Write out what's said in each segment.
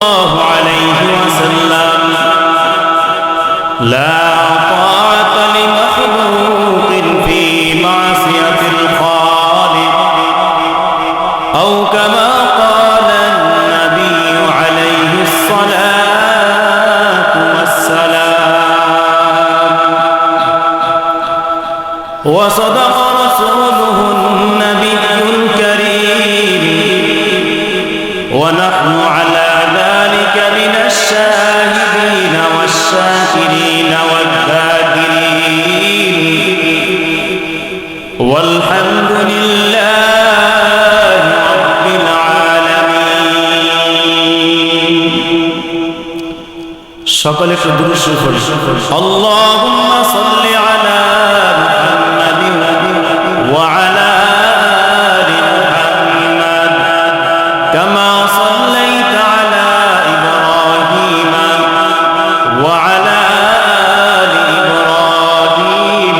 الله عليه وسلم لا طاعة لمخلوق في معصية الخالق أو كما قال النبي عليه الصلاة والسلام وصدق رسوله النبي الكريم ونحن على ذلك من الشاهدين والشاكرين والذاكرين والحمد لله رب العالمين সকলে একটু দুরূদ শরীফ পড়ি اللهم صل على محمد وعلى آل محمد كما صليت على إبراهيم وعلى آل إبراهيم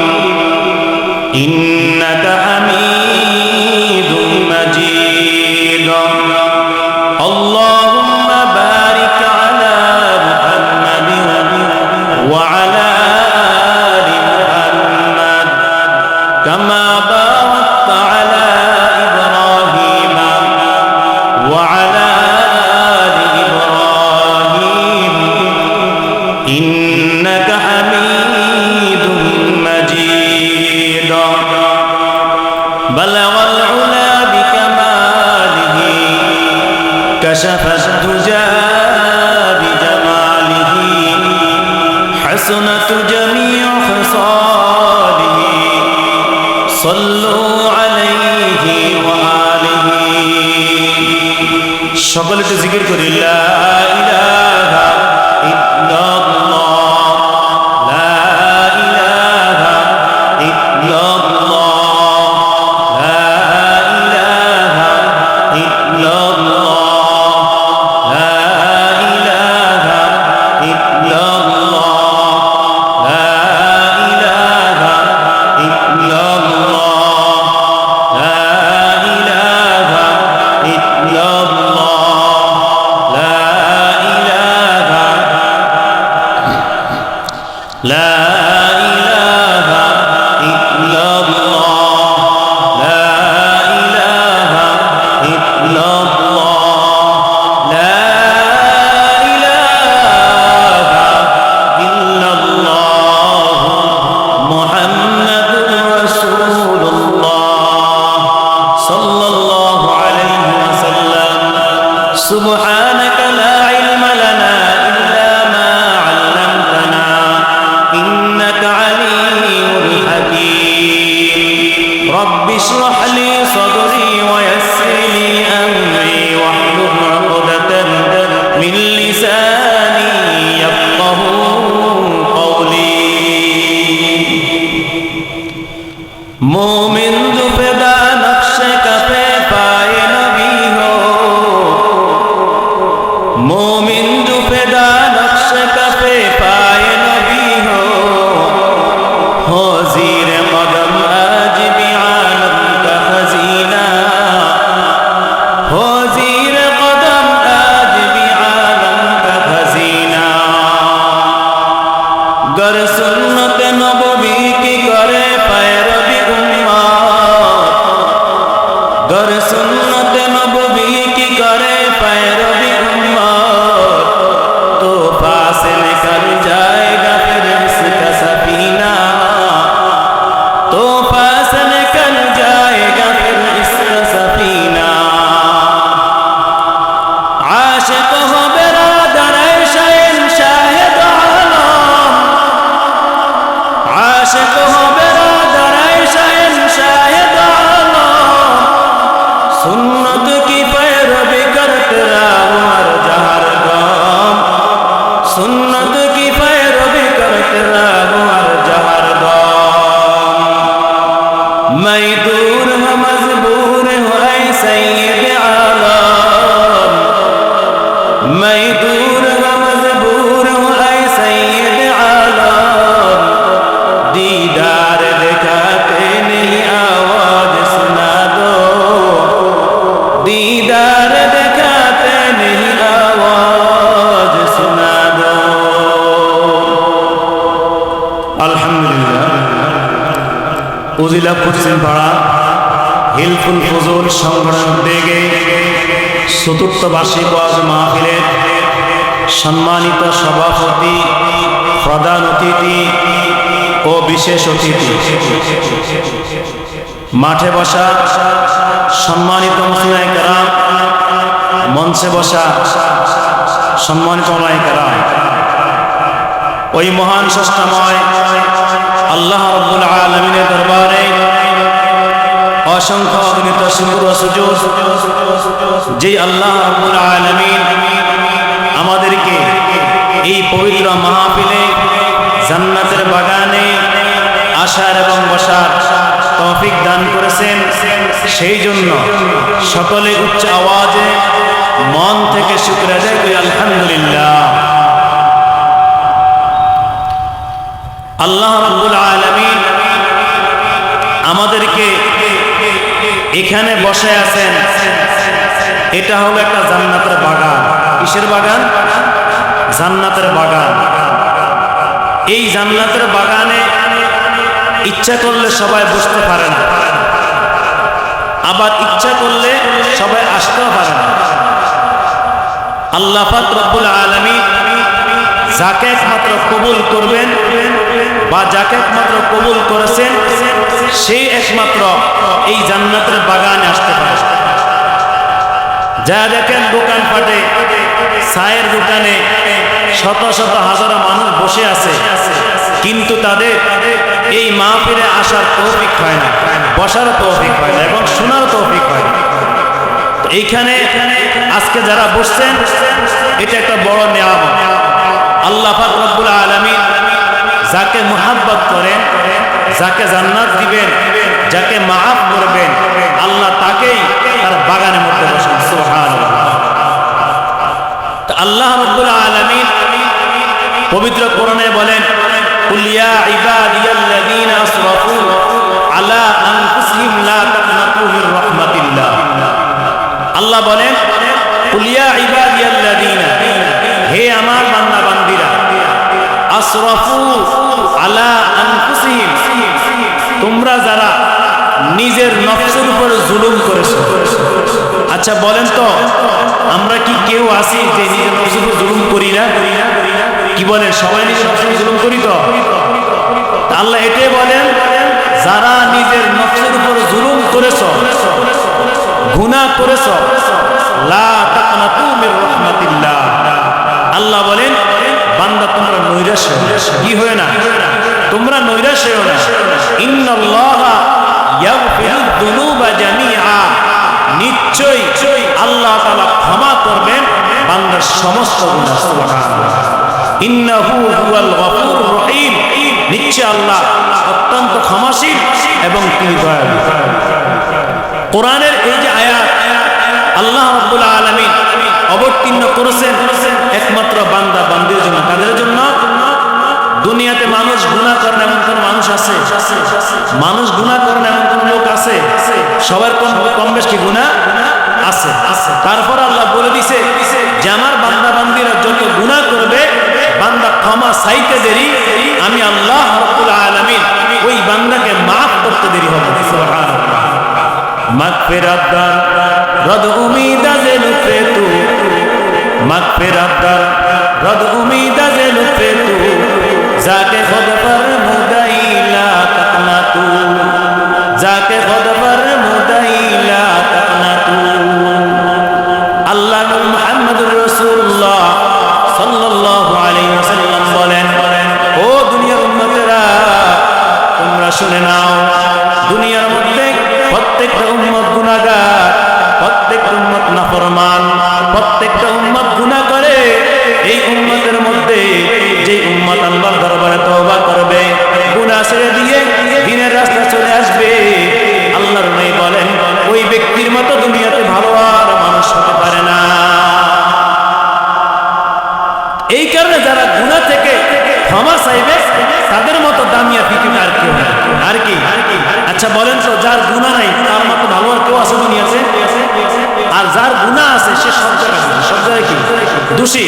إنك حميد مجيد اللهم بارك على محمد وعلى آل محمد كما باركت على إبراهيم وعلى آل إبراهيم إنك حميد مجيد بلغ العلا بكماله كشف الدجى بجماله حسنت جميع خصاله صلوا عليه وآله সকলে তো জিকির করি লা ইলাহা ইল্লাল্লাহ লা ইলাহা ইল্লাল্লাহ লা ইলাহা ইল্লাল্লাহ লা ইলাহা ইল্লাল্লাহ লা ইলাহা ইল্লাল্লাহ লা ইলাহা ইল্লাল্লাহ لا إله إلا الله لا إله إلا الله لا إله إلا الله محمد رسول الله صلى الله عليه وسلم سبحانك لا علم لنا إلا ما علمتنا إنك عليم حكيم رب اشرح لي صدري ويسر لي أمري واحلل عقدة من لساني يفقه قولي مومن ذبدا نقش کفے پائے نبی ہو مومن ذبدا نقش کفے پائے نبی ہو زیر قدم آج بھی عالم کا خزینہ ہو زیر قدم آج بھی عالم کا خزینہ گر سنت نبوی کی کرے پیروی امت گر سنت نبوی کی کرے پیروی امت تو پاس نکل جائے گا پھر اس کا سفینہ تو پاس نکل جائے گا پھر اس کا سفینہ عاشق ہو برادر شہنشاہ دو عالم عاشق ہو برادر شہنشاہ دو عالم سنت کی پیروی کرتے رہو ہر جہر گام سنت کی پیروی کرتے رہو ہر جہر گام میں دور ہوں مجبور ہوں اے سید عالم میں دور ہوں مجبور ہوں اے سید عالم دیدار دکھاتے نہیں آواز سنا دو دیدار دکھاتے نہیں آواز উজিলা পশ্চিম পাড়া হিলফুল ফজল সংগঠন উদ্যোগে চতুর্থ বার্ষিক ওয়াজ মাহফিলের সম্মানিত সভাপতি, প্রধান অতিথি ও বিশেষ অতিথি, মাঠে বসা সম্মানিত মুসলিম কেরাম, মঞ্চে বসা সম্মানিত ওলামায়ে কেরাম, ওই মহান স্রষ্টাময় আল্লাহ রাব্বুল আলামিনের দরবারে অসংখ্য অগণিত শুকর ও সুজুদ, যে আল্লাহ রাব্বুল আলামিন আমাদেরকে এই পবিত্র মাহফিলে জান্নাতের বাগানে আসার এবং বসার তৌফিক দান করেছেন। সেই জন্য সকলে উচ্চ আওয়াজে মন থেকে শুকর আদায় করি আলহামদুলিল্লাহ। আল্লাহ রাব্বুল আলামিন আমাদেরকে এখানে বসে আছেন, এটা হলো একটা জান্নাতের বাগান। কিসের বাগান? জান্নাতের বাগান। এই জান্নাতের বাগানে ইচ্ছা করলে সবাই বসতে পারে না, আবার ইচ্ছা করলে সবাই আসতেও পারে না। আল্লাহ পাক রব্বুল আলামিন যাকে একমাত্র কবুল করবেন বা যাকে একমাত্র কবুল করেছেন সেই একমাত্র এই জান্নাতের বাগানে আসতে পারে। যা দেখেন দোকানপাটে, চায়ের দোকানে শত শত হাজার মানুষ বসে আছে, কিন্তু তাদের এই মাহফিলে আসার তৌফিক হয় না, বসার তৌফিক হয় না এবং শোনার তৌফিক হয় না। এইখানে আজকে যারা বসছেন এটা একটা বড় নিয়ামত। আল্লাহ পাক রব্বুল আলামিন যাকে মুহাব্বত করেন, যাকে জান্নাত দিবেন, যাকে মাফ করবেন, আল্লাহ তাকেই তার বাগানের মধ্যে বসান। সুবহানাল্লাহ। আল্লাহ রাব্বুল আলামিন পবিত্র কোরআনে বলেন, কুল ইয়া ইবাদিয়াল্লাযীনা আসরাফু আলা আনফুসিহিম লা তাকনাতু মির রাহমাতিল্লাহ। আল্লাহ বলেন, কুল ইয়া ইবাদিয়াল্লাযীনা, হে আমার বান্দা বান্দীরা, আসরাফু আলা আনফুসিহিম, তোমরা যারা নিজের নফসের উপর জুলুম করেছো। আচ্ছা বলেন তো, আমরা কি কেউ আছি যে নিজের নফসের উপর জুলুম করি না? কি বলেন, সবাই নিজের নফসের উপর জুলুম করি তো? আল্লাহ এটাই বলেন, যারা নিজের নফসের উপর জুলুম করেছো, গুনাহ করেছো, লা তাকনাতু মির রাহমাতিল্লাহ। আল্লাহ বলেন, বান্দা তোমরা নৈরাশ হও না। কি হয় না? তোমরা নৈরাশ হও না। ইন্নাল্লাহা ইয়াগফিরুদ যুনুবা জামিআ, নিশ্চয়ই আল্লাহ তাআলা ক্ষমা করবেন বান্দার সমস্ত গুনাহ। সুবহানাল্লাহ। ইন্নাহু হুয়াল গফুরুর রহিম, নিশ্চয় আল্লাহ অত্যন্ত ক্ষমাশীল এবং তিনি দয়ালু। কোরআনের এই যে আয়াত আল্লাহ রাব্বুল আলামিন অবতীর্ণ করেছেন একমাত্র বান্দা বান্দির জন্য। কাদের জন্য? দুনিয়াতে মানুষ গুনাহ করেন এমন কোন মানুষ আছে? মানুষ গুনাহ করেন এমন কোন লোক আছে? সবার কম বেশি গুনাহ আছে। তারপর আল্লাহ বলে দিছে যে আমার বান্দা বান্দিরা যত গুনাহ করবে, বান্দা ক্ষমা চাইতে দেরি, আমি আল্লাহ রাব্বুল আলামিন ওই বান্দাকে মাফ করতে দেরি হবে। সুবহানাল্লাহ। মাগফিরাত দার রদ উমিদ আজে লুফে তু, মাগফিরাত দার রদ উমিদ আজে লুফে তু, যাকে খুদ पर মুদাইলা তাকনাতু, যাকে খুদ पर মুদাইলা তাকনাতু। আল্লাহ মুহাম্মদুর রাসূলুল্লাহ সাল্লাল্লাহু আলাইহি ওয়াসাল্লাম বলেন, ও দুনিয়ার উম্মতেরা তোমরা শুনে নাও, দুনিয়ার মধ্যে প্রত্যেকটা উম্মত গুনাহগার, প্রত্যেকটা উম্মত নাফরমান, প্রত্যেকটা উম্মত গুনাহ করে। এই উম্মতের মধ্যে যে উম্মত আল্লাহর দরবারে তওবা করবে, গুনাহ ছেড়ে দিয়ে দ্বীনের রাস্তায় চলে আসবে, আল্লাহর নবী বলেন ওই ব্যক্তির মতো দুনিয়াতে ভালো আর মানুষ হতে পারে না। এই কারণে যারা গুনাহ থেকে ক্ষমা চাইবে তাদের মতো দামিয়া পৃথিবীতে আর কেউ নাই। আর কি? আচ্ছা বলেন তো, যার গুনাহ নাই তার মতো ভালো আর কেউ আছে দুনিয়াতে? আর যার গুনাহ আছে সে সব জায়গায় কি দোষী।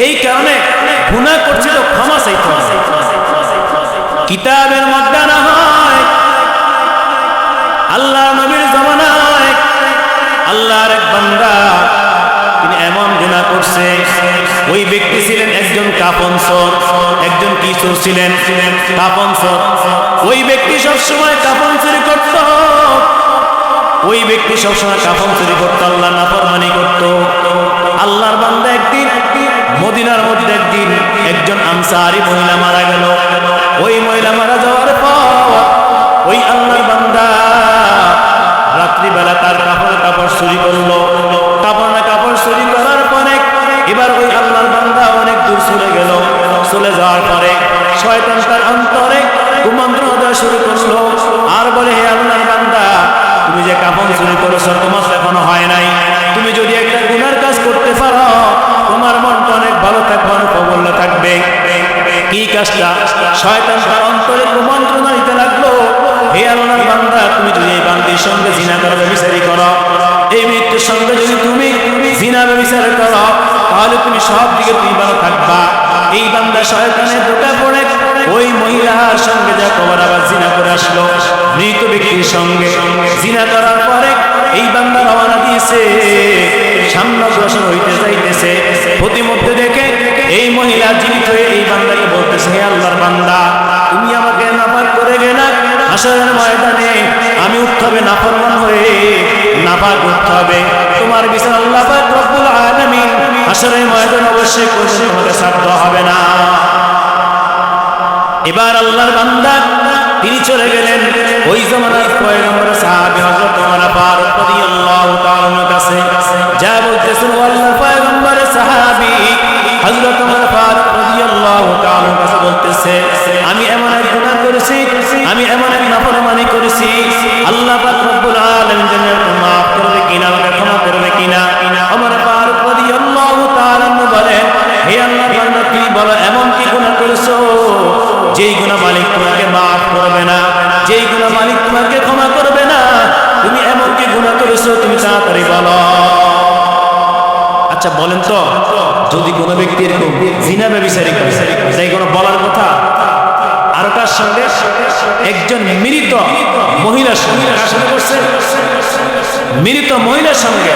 এই কারণে গুনাহ করছিল ক্ষমা চাইতে হবে। কিতাবের মধ্যে না হয় আল্লাহ নবীর জামানায় আল্লাহর এক বান্দা তিনি এমন গুনাহ করছে, ওই ব্যক্তি ছিলেন একজন কাফনচোর, একজন কিশোর ছিলেন কাফনচোর। ওই ব্যক্তি সবসময় কাফন চুরি করত, ওই ব্যক্তি সবসময় কাফন চুরি করত, আল্লাহ নাফরমানি করত। আল্লাহর বান্দা একদিন মদিনার মধ্যে একদিন একজন আনসারী মহিলা মারা গেল। ওই মহিলা মারা যাওয়ার পর ওই আল্লাহর বান্দা রাত্রিবেলা তার কাপড় চুরি করলো। কাপড় চুরি করার পরে এবার ওই আল্লাহর বান্দা অনেক দূর চলে গেল। চলে যাওয়ার পরে শয়তান তার অন্তরে কুমন্ত্রণা দেওয়া শুরু করলো, আর বলে, হে আল্লাহর বান্দা, তুমি যে কাপড় চুরি করেছো তোমার এখনো হয় নাই। তুমি যদি একটা গুনার কাজ করতে পারো তোমার মনটা অনেক ভালো থাকবে, অনেক প্রবল থাকবে। কি কাজটা? শয়তান তার অন্তরে কুমন্ত্রণা দিতে লাগলো, হে আল্লাহর বান্দা, তুমি যদি এই বান্দির সঙ্গে জিনা করো, ব্যভিচারী করো, এই মৃত্যুর সঙ্গে যদি তুমি জিনা ব্যভিচার করো তাহলে তুমি সব দিকে তুমি ভালো থাকবা। এই বান্দা শয়তানের ধোঁকা পড়ে ওই মহিলার সঙ্গে যা কবর আবার জিনা করে আসলো। মৃত ব্যক্তির সঙ্গে জিনা করার পরে এই বান্দা রওনা দিয়েছে, সামনে অগ্রসর হইতে যাইতেছে। প্রতিমধ্যে দেখে এই মহিলা জীবিত হয়ে এই বান্দাকে বলতেছে, হে আল্লাহর বান্দা, তুমি আমাকে নাপাক করে গেলা, হাসরের ময়দানে আমি উঠতে হবে নাফরমান হয়ে, নাপাক উঠতে হবে। তোমার বিচার আল্লাহ পাক রব্বুল আলামিন হাসরের ময়দানে অবশ্যই করবে, তোমাকে ছাড় দেওয়া হবে না। এবার আল্লাহর বান্দা তিনি চলে গেলেন ওই জামানার পয়গম্বর সাহাবী হযরত ওমর ফারুক রাদিয়াল্লাহু তাআলা এর কাছে। যা বলতেছেন আল্লাহর পয়গম্বর সাহাবী হযরত ওমর ফারুক রাদিয়াল্লাহু তাআলা এর কাছে বলতেছে, আমি এমন এক গুনাহ করেছি, আমি এমন এক নাফরমানি করেছি, আল্লাহ পাক রব্বুল আলামিন যেন মাফ করবে কিনা, আমাকে ক্ষমা করবে কিনা। ওমর ফারুক রাদিয়াল্লাহু তাআলা বলেন, হে আল্লাহর বান্দা, তুমি বলো এমন কি গুনাহ করেছো যেই গুনাহ মালিক তোমাকে মাফ করবে না, যেই গুনাহ মালিক তোমাকে ক্ষমা করবে না, তুমি এমন কি গুনাহ করেছো, তুমি তাড়াতাড়ি বলো। আচ্ছা বলেন তো, যদি কোনো ব্যক্তি এরকম জিনা ব্যভিচারী করে, তাই কোনো বলার কথা? আর তার সঙ্গে একজন মৃত মহিলার সঙ্গে করছে, মৃত মহিলার সঙ্গে,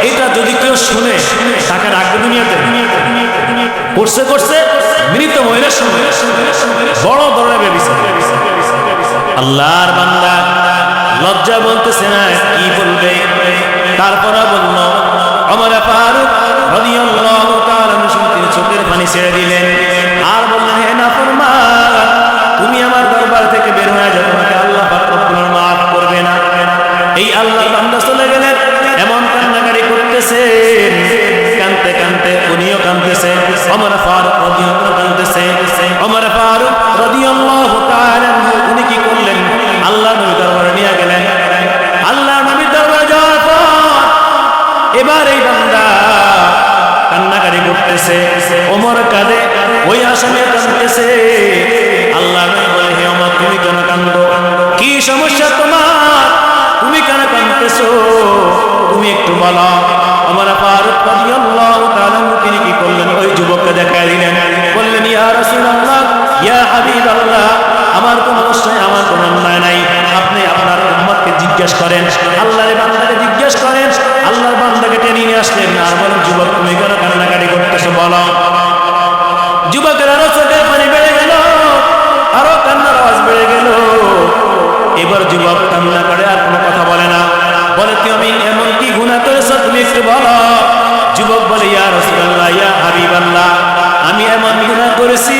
এটা যদি কেউ শুনে তাকে রাখবে দুনিয়াতে? করছে মৃত মহিলার সঙ্গে বড় ধরনের ব্যভিচার। আল্লাহর বান্দা লজ্জা বলতেছে না, কি বলবে? তারপরে বলল, ওমর ফারুক রাদিয়াল্লাহু তাআলা তিনি চোখের পানি ছেড়ে দিলেন আর বললেন, হে নাফরমান, তুমি আমার দরবার থেকে বের হয়ে যাও, তোমাকে আল্লাহ পাক রব্বুল আলামিন মাফ করবে না। এই আল্লাহর বান্দা চলে গেলেন, এমন কান্নাকাটি করতেছেন, কানতে কানতে উনিও কানতেছে, ওমর ফারুক রাদিয়াল্লাহু কানতেছে। ওমর ফারুক রাদিয়াল্লাহু তাআলা উনি কি করলেন? আল্লাহর নবীর দরবারে নিয়ে গেলেন। আল্লাহর নবীর দরবারে যাওয়ার পর এবার এই বান্দা কান্নাকাটি করতেছে, ওমর কাঁদে, ওই আসামি কাঁদতেছে। আল্লাহর নবী বলে, হে ওমর, তুমি কেন কাঁদো? কি সমস্যা তোমার? তুমি কেন কাঁদতেছো? তুমি একটু বলো। ওমর ফারুক রাদিয়াল্লাহু তাআলা তিনি কি করলেন? ওই যুবককে দেখায় দিলেন, বললেন, ইয়া রাসূলুল্লাহ, ইয়া হাবিবাল্লাহ, আমার কোনো দোষ নাই, আমার কোনো অন্যায় নাই, আপনি আপনার উম্মতকে জিজ্ঞেস করেন, আল্লাহর বান্দাকে জিজ্ঞেস করেন। আল্লাহর বান্দাকে টেনে নিয়ে আসলেন আর বলেন, যুবক তুমি কেন কান্নাকাটি করতেছো বলো। যুবকের আরো চোখের পানি বেড়ে গেল, আরো কান্নার আওয়াজ বেড়ে গেল। এবার যুবক কান্না করে আর কোনো কথা বলে না, বলে, তুমি এমন কি গুনাহ করেছো, তুমি একটু বলো। যুবক বলে, ইয়া রাসূলুল্লাহ, ইয়া হাবিবাল্লাহ, আমি এমন গুনাহ করেছি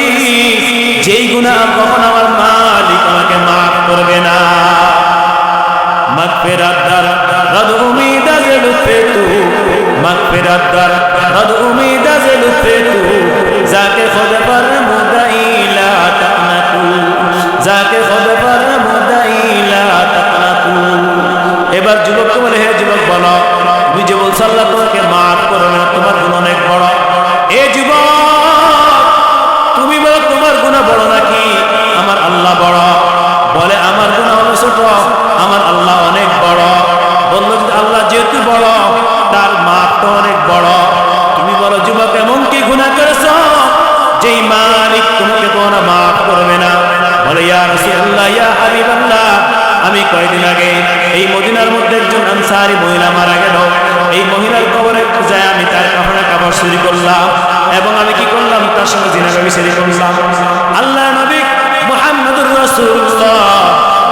যেই গুনাহ কখন আমার মালিক আমাকে মাফ করবে না। মাগফিরাত দার রদ উম্মীদ আজ লুফে তু, মাগফিরাত দার রদ উম্মীদ আজ লুফে তু, যাকে খুদ पर মুদাইলা তাকনাতু, যাকে খুদ पर মুদাইলা তাকনাতু। এবার যুবককে বলে, হে যুবক বলো, তুমি যে বলছো আল্লাহ তোমাকে মাফ করবে না, তোমার গুনাহ অনেক বড়। এ যুবক, তুমি বলো তোমার গুনাহ বড় নাকি আমার আল্লাহ বড়? বলে, আমার গুনাহ হলো ছোট, আমার আল্লাহ অনেক বড়। বললো, আল্লাহ যেহেতু বড়, তার মাপ তো অনেক বড়। তুমি বলো যুবক, এমন কি গুনাহ করেছো যেই মালিক তোমাকে কোনো মাফ করবে না? বলে, ইয়া রাসূলুল্লাহ, ইয়া হাবিবাল্লাহ, আমি কয়েকদিন আগে এই মদিনার মধ্যে একজন আনসারী মহিলা মারা গেল। এই মহিলার কবরে যায় আমি তার কাফনের কাপড় চুরি করলাম এবং আমি কি করলাম, তার সঙ্গে জিনা ব্যভিচারী করলাম। আল্লাহ নবী মুহাম্মদুর রাসূলুল্লাহ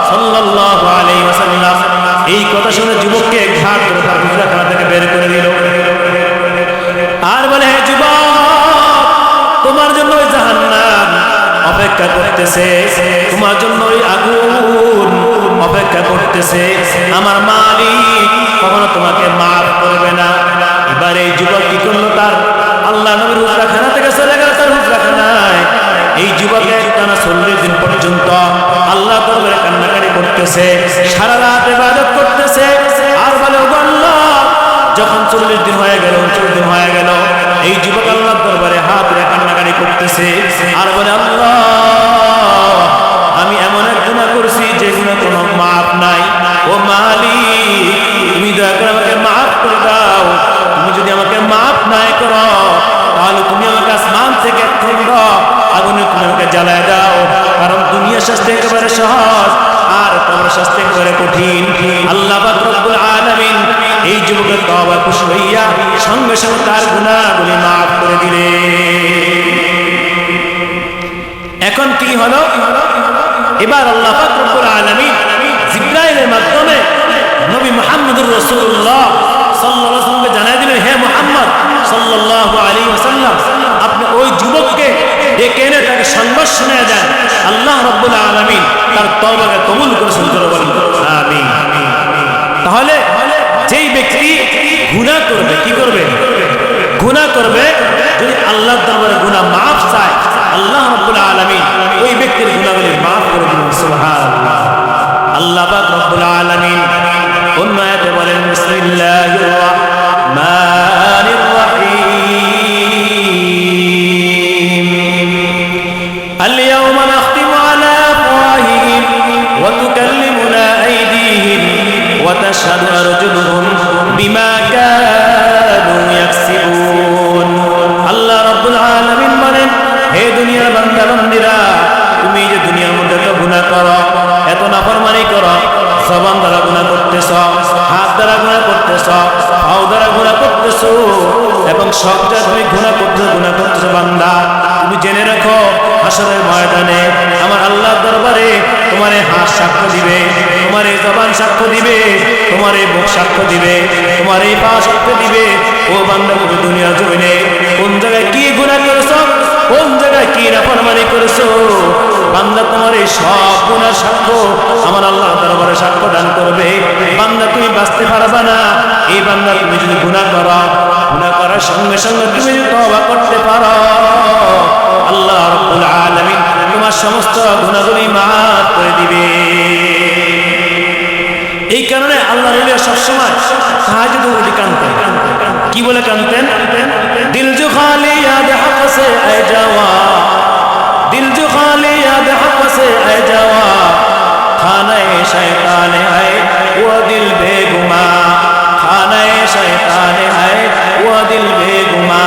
সাল্লাল্লাহু আলাইহি ওয়াসাল্লাম এই কথা শুনে যুবককে ঘাট করে তার হুজরাখানা থেকে বের করে দিল আর বলে, হে যুবক, তোমার জন্য ওই জাহান্নাম অপেক্ষা করতেছে, তোমার জন্য ওই আগুন অপেক্ষা করতেছে। আমার মালিক কখনো তোমাকে মাফ করবে না। এবার এই যুবক কি করলো, তার আল্লাহ নবীর হুজরাখানা থেকে চলে গেল তার হুজরাখানায়। এই যুবকের টানা 40 দিন পর্যন্ত আল্লাহ দরবারে কান্নাকাটি করতেছে, সারা রাত ইবাদত করতেছে আর বলে, ও আল্লাহ, যখন 40 দিন হয়ে গেল, 40 দিন হয়ে গেল, এই যুবক আল্লাহর দরবারে হাত ধরে কান্নাকাটি করতেছে আর বলে, আল্লাহ, আমি এমন এক গুনাহ করছি যে গুনাহ কোনো মাফ নাই। ও মালিক, তুমি দয়া করে আমাকে মাফ করে দাও। তুমি যদি আমাকে মাফ না করো তাহলে তুমি আমাকে আসমান থেকে খন্ড আগুনে তুমি আমাকে জ্বালায় দাও, কারণ দুনিয়ার শাস্তি একেবারে সহজ আর কবর শাস্তি একেবারে কঠিন। আল্লাহ পাক রব্বুল আলামিন এই যুবকের তওবা খুশি হইয়া সঙ্গে সঙ্গে তার গুনাহগুলি মাফ করে দিলেন। এখন কি হলো, এবার আল্লাহ পাক রব্বুল আলামিন জিবরাইলের মাধ্যমে নবী মুহাম্মদুর রাসূলুল্লাহ সাল্লাল্লাহু আলাইহি ওয়াসাল্লামকে জানাই দিলেন, হে মুহাম্মদ সাল্লাল্লাহু আলাইহি ওয়াসাল্লাম, আপনি ওই যুবককে ডেকে এনে তাকে সংবাদ শোনায় দেন আল্লাহ রাব্বুল আলামিন তার তওবাকে কবুল করেছেন। আমিন। তাহলে যেই ব্যক্তি গুনাহ করবে, কি করবে, গুনাহ করবে, যদি আল্লাহর দরবারে গুনাহ মাফ চায়, আল্লাহ রাব্বুল আলামিন ওই ব্যক্তির গুনাহগুলি মাফ করে দিবেন। সুবহানাল্লাহ। আল্লাহ পাক রব্বুল আলামিন অন্য আয়াতে বলেন, বিসমিল্লাহির রাহমানির রাহিম, আল-ইয়াওমা নাখতিমু আলা আফওয়াহিহিম ওয়া তুকাল্লিমুনা আইদিহিম ওয়া তাশহাদু আরজুলুহুম বিমা কানু ইয়াকসিবুন। আল্লাহ রাব্বুল আলামিন বলেন, হে দুনিয়ার বান্দা বান্দীরা, তুমি যে দুনিয়ার মধ্যে তো গুনাহ করো, এত নাফরমানি করো, জবান দ্বারা গুনাহ করতেছ, হাত দ্বারা গুনাহ করতেছ, পাও দ্বারা গুনাহ করতেছ এবং সব যা তুমি গুনাহ করতেছ বান্দা, তুমি জেনে রাখো হাসরের ময়দানে আমার আল্লাহর দরবারে তোমার এই হাত সাক্ষ্য দিবে, তোমার এই জবান সাক্ষ্য দিবে, তোমার এই মুখ সাক্ষ্য দিবে, তোমার এই পা সাক্ষ্য দিবে। ও বান্দা, তুমি দুনিয়ার জমিনে কোন জায়গায় কি গুনাহ করেছ, কোন জায়গায় কি নাফরমানি করেছো, বান্দা তোমার এই সব গুনার সাক্ষ্য আমার আল্লাহর দরবারে সাক্ষ্য দান করবে। বান্দা তুমি বাঁচতে পারবা না। এই বান্দা তুমি যদি গুনাহ করো, গুনাহ করার সঙ্গে সঙ্গে তুমি যদি তওবা করতে পারো, আল্লাহ রাব্বুল আলামিন তোমার সমস্ত গুনাহগুলি মাফ করে দিবে। এই কারণে আল্লাহর ওলি সবসময় তাহাজ্জুদে উঠে কাঁদতেন। কি বলে কাঁদতেন? দিল জো খালি ইয়াদ হক সে আ যাওয়া, দিল জো খালি ইয়াদ হক সে আ যাওয়া, খানায়ে শয়তান है वो दिल बेगुमा, खानाए शैतान है वो दिल बेगुमा।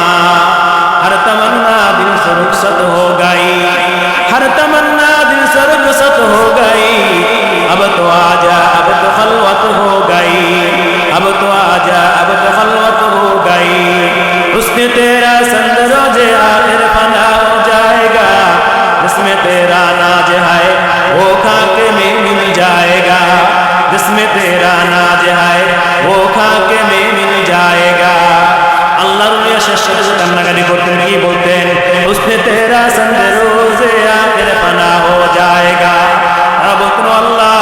हर तमन्ना दिल से रुखसत हो गई, हर तमन्ना दिल से रुखसत हो गई, अब तो आजा अब तो खलवत हो गई, अब तो आजा अब तो खलवत हो गई। उसने तेरा संग रोजे आखिर फना हो जाएगा, जिसमें तेरा नाज है वो खाके में मिल जाएगा, जिसमें तेरा नाज है वो खाके में मिल जाएगा। अल्लाह ने शेष কান্নাকাটি করতেন, কি বলতেন? उसने तेरा संग रोजे आखिर फना हो जाएगा। আর বলতেন, আল্লাহ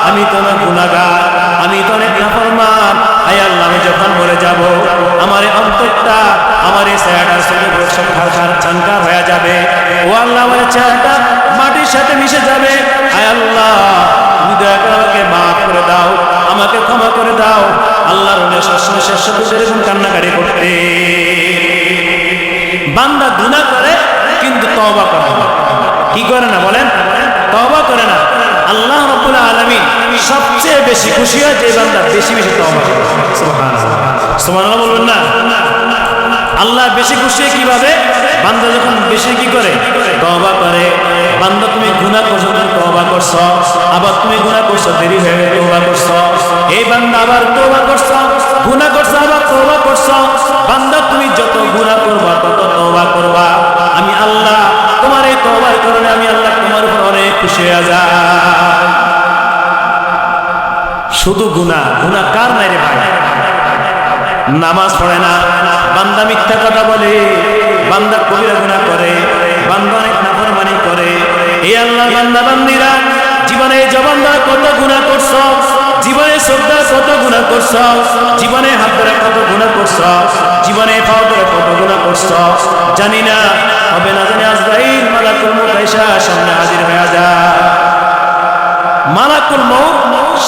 আমি তো না গুনাহগার, আমি তো অনেক নাফরমান, আয় আল্লাহ আমি যখন মরে যাব আমার এই অন্তরটা, আমার এই চেহারাটা সব ছানকার হয়ে যাবে। ও আল্লাহ, আমার চেহারাটা মাটির সাথে মিশে যাবে। আয় আল্লাহ তুমি দয়া করে আমাকে মাফ করে দাও, আমাকে ক্ষমা করে দাও। আল্লাহর ওলি সবসময় শেষ এরকম কান্নাকাটি করতে। বান্দা গুনাহ করে কিন্তু তওবা করে না। কি করে না বলেন? তওবা করে না। আল্লাহ রাব্বুল আলামিন সবচেয়ে বেশি খুশি হয় যে বান্দা বেশি বেশি তওবা করে। সুবহানাল্লাহ, সুবহানাল্লাহ বলবেন না? আল্লাহ বেশি খুশি কিভাবে? বান্দা যখন বেশি কি করে? তওবা করে। বান্দা তুমি গুনাহ করছো, তওবা করছো, আবার তুমি গুনাহ করছো, দেরি হয়ে গেলে তওবা করছো। এই বান্দা আবার তওবা করছো, গুনাহ করছো, আবার তওবা করছো। বান্দা তুমি যত গুনাহ করবা তত তওবা করবা, আমি আল্লাহ তোমার এই তওবার কারণে আমি আল্লাহ তোমার উপর অনেক খুশি হয়ে যাই। শুধু গুনাহ, গুনাহ কার নাই রে ভাই? নামাজ পড়ে না, বান্দা মিথ্যা কথা বলে, বান্দা কবিরা গুনাহ করে, বান্দা অনেক নাফরমানি করে। এই আল্লাহ বান্দা বান্দিরা জীবনে জবান দ্বারা কত গুনাহ করছো, জীবনে চোখ দ্বারা কত গুনাহ করছো, জীবনে হাত দ্বারা কত গুনাহ করছো, জীবনে পা দ্বারা কত গুনাহ করছো। জানি না হবে না জানি আজরাইল মালাকুল মউত আইসা সামনে হাজির হয়ে যায়। মালাকুল মউত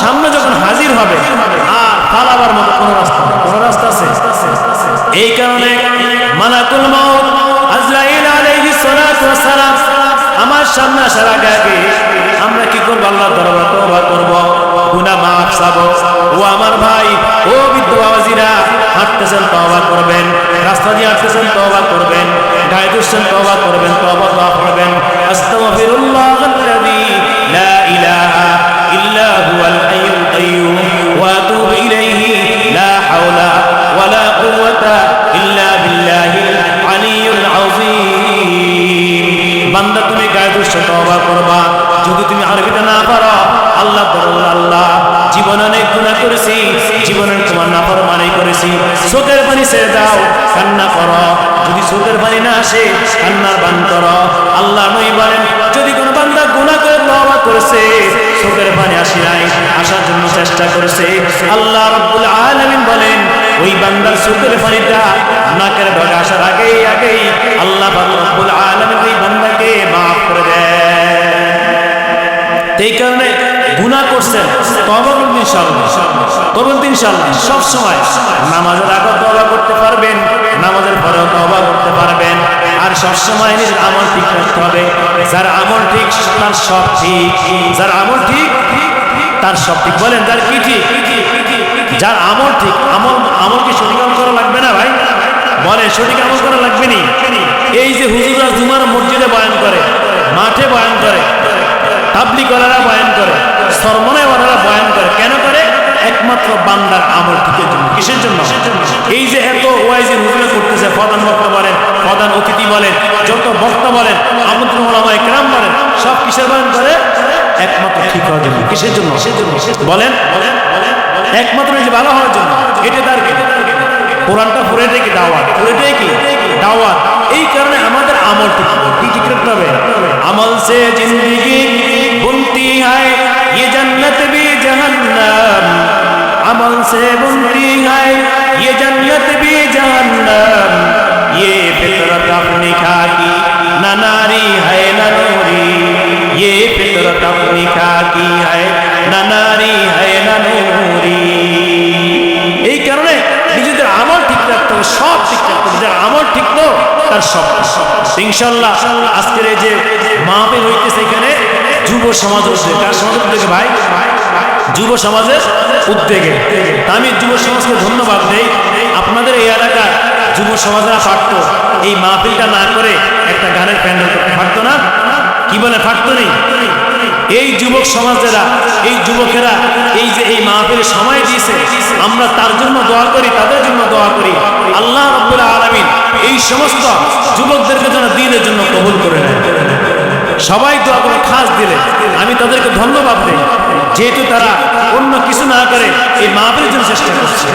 সামনে যখন হাজির হবে আর পালাবার মতো কোন রাস্তা নেই। কোন রাস্তা আছে? এই কারণে মালাকুল মউত আজরাইল আলাইহিস সালাতু ওয়াস সালাম আমার সামনে আসার আগে আমরা কি করব? আল্লাহর দরবারে তওবা করব, গুনাহ মাফ চাবো। ও আমার ভাই, ও বৃদ্ধ বাবাজিরা, হাঁটতেছেন তওবা করবেন, রাস্তা দিয়ে হাঁটতেছেন তওবা করবেন, গায়ে দুষছেন তওবা করবেন, তওবা করবেন। আস্তাগফিরুল্লাহাল্লাযী লা ইলাহা ইল্লা হুয়াল হাইয়ুল কাইয়্যুম ওয়া আতুবু ইলাইহি লা হাওলা ওয়ালা কুওয়াতা ইল্লা বিল্লাহিল আলিয়্যুল আযীম। বান্দা তুমি গায়ে দুষছো তওবা করবা। যদি তুমি আরবিতে না পারো, আল্লাহ বলল আল্লাহ জীবনে অনেক গুনাহ করেছি, জীবনে তোমার নাফরমানি করেছি, চোখের পানি ছেড়ে দাও, কান্না করো। যদি চোখের পানি না আসে, কান্নার বান করো। আল্লাহ নই বলেন যদি কোনো বান্দা গুনাহ করে তওবা করেছে, চোখের পানি আসে নাই, আসার জন্য চেষ্টা করেছে, আল্লাহ রাব্বুল আলামিন বলেন ওই বান্দার চোখের পানিটা নাকের ডগা আসার আগেই আল্লাহ রাব্বুল আলামিন ওই বান্দাকে মাফ করে দেন। এই কারণে গুনাহ করছেন তওবা করবেন ইনশাআল্লাহ, করবেন তো ইনশাআল্লাহ। সব সময় নামাজের আগে তওবা করতে পারবেন, নামাজের পরেও তওবা করতে পারবেন। আর সব সময় নিজের আমল ঠিক রাখতে হবে। যার আমল ঠিক তার সব ঠিক, যার আমল ঠিক তার সব ঠিক। বলেন যার কি ঠিক? যার আমল ঠিক। আমল কি সঠিক আমল করা লাগবে না ভাই? বলে সঠিক আমল করা লাগবে নি? এই যে হুজুররা জুমার মসজিদে বয়ান করে, মাঠে বয়ান করে, তাবলীগওয়ালারা বয়ান করে, সরমনাইওয়ালারা বয়ান করে, কেন করে? একমাত্র বান্দার আমল ঠিকের জন্য। কিসের জন্য? এই যে এত ওয়াইজি হুজুরে করতেছে, প্রধান বক্তা বলেন, প্রধান অতিথি বলেন, যত বক্তা বলেন, আমন্ত্রণ ওলামায়ে কেরাম বলেন, সব কিসের বয়ান করে? একমাত্র ঠিক হওয়ার জন্য। কিসের জন্য? বলেন, একমাত্র এই যে ভালো হওয়ার জন্য। এটা তার কি? কোরআনটা পুরোটাই কি দাওয়াত? পুরোটাই কি দাওয়াত? এই কারণে আমাদের আমল ঠিক রাখতে হবে। আমল সে জিंदगी বুনতি है ये जन्नत भी जहन्नम, अमल से बुनती है ये जन्नत भी जहन्नम, ये फितरत अपनी खाकी ना नारी है ना नूरी, ये फितरत अपनी खाकी है ना नारी है ना नूरी। এই কারণে নিজেদের আমল ঠিক রাখতে হবে, সব ঠিক রাখতে হবে। যার আমল ঠিক তো তার সব ইনশাআল্লাহ। আজকের এই যে মাহফিল হইতেছে এখানে যুব সমাজ উদ্যোগে, কার সমাজ উদ্যোগে ভাই? যুব সমাজের উদ্যোগে। আমি যুব সমাজকে ধন্যবাদ দেই। আপনাদের এই এলাকার যুব সমাজরা পারতো এই মাহফিলটা না করে একটা গানের প্যান্ডেল করতে পারতো না? কি বলে পারতো? নেই। এই যুবক সমাজেরা, এই যুবকেরা এই যে এই মাহফিলে সময় দিয়েছে, আমরা তার জন্য দোয়া করি, তাদের জন্য দোয়া করি। আল্লাহ রাব্বুল আলামিন এই সমস্ত যুবকদেরকে যেন দ্বীনের জন্য কবুল করে নেন। সবাই দোয়া করে, খাস দিলে আমি তাদেরকে ধন্যবাদ দিই, যেহেতু তারা অন্য কিছু না করে এই মাহফিলের জন্য চেষ্টা করছে।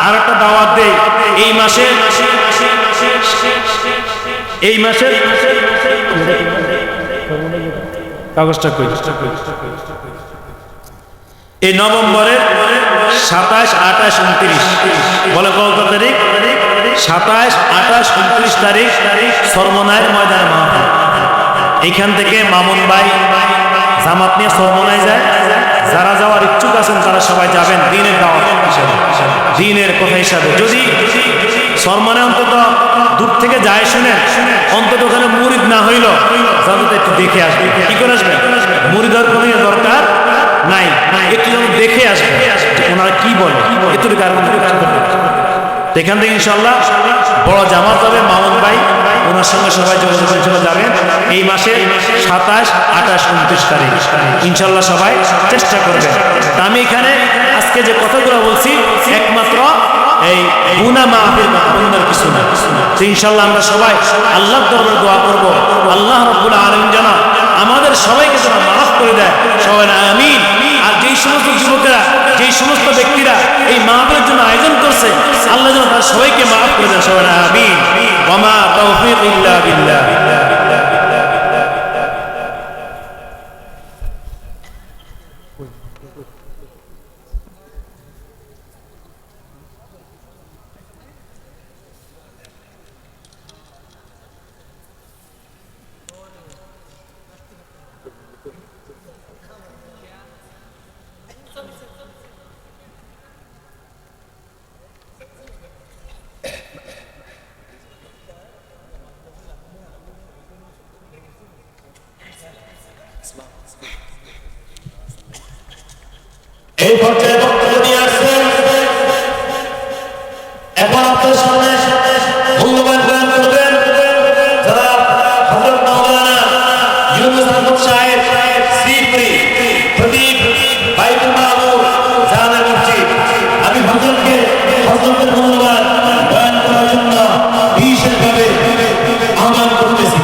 আর একটা দাওয়াত দেই, এই মাসে কাগজটা কই, এই নভেম্বরের 27, 28, 29 বলে কত তারিখ? 27, 28, 29 তারিখ সরমনাইয়ের ময়দানে মাহফিল। এইখান থেকে মামুন ভাই জামাত নিয়ে সরমনায় যায়। যারা যাওয়ার ইচ্ছুক আছেন তারা সবাই যাবেন দ্বীনের দাওয়াত হিসাবে, দ্বীনের কথা হিসাবে। যদি সরমনায় অন্তত দূর থেকে যায় শুনেন, অন্তত ওখানে মুরিদ না হইল যাতে একটু দেখে আসবে। কি করে আসবে? মুরিদ হওয়ার কোনো দরকার নাই, একটু যেন দেখে আসবে ওনারা কি বলে, একটু এখান থেকে ইনশাল্লাহ বড় জামাত হবে। সবাই যোগাযোগ করে যাবেন এই মাসে 27, 28, 29 তারিখ ইনশাআল্লাহ সবাই চেষ্টা করবেন। আমি এখানে আজকে যে কথাগুলো বলছি একমাত্র এই গুনাহ মাফের বন্দার কিছু না। তো ইনশাআল্লাহ আমরা সবাই আল্লাহর দরবারে দোয়া করব আল্লাহ রাব্বুল আলামিন যেন আমাদের সবাইকে যেন মাফ করে দেয়, সবাই আমিন। আর যেই সমস্ত যুবকেরা যেই সমস্ত ব্যক্তিরা এই মাহফিলের জন্য আয়োজন করছে আল্লাহ যেন তার সবাইকে মাফ করে দেন, সবাই আমিন। ওয়া মা তাওফীক ইল্লা বিল্লাহ। এই পর্যায়ে বক্তব্য নিয়ে আসছেন এখন আপনার সামনে মূল্যবান বয়ান করবেন যারা হযরত মাওলানা ইউনুস আহমদ সাহেব শ্রীপুরি প্রদীপ বাইতুল মামুর জামে মসজিদ। আমি হযরতের মূল্যবান বয়ান করার জন্য বিশেষভাবে আহ্বান করতেছি।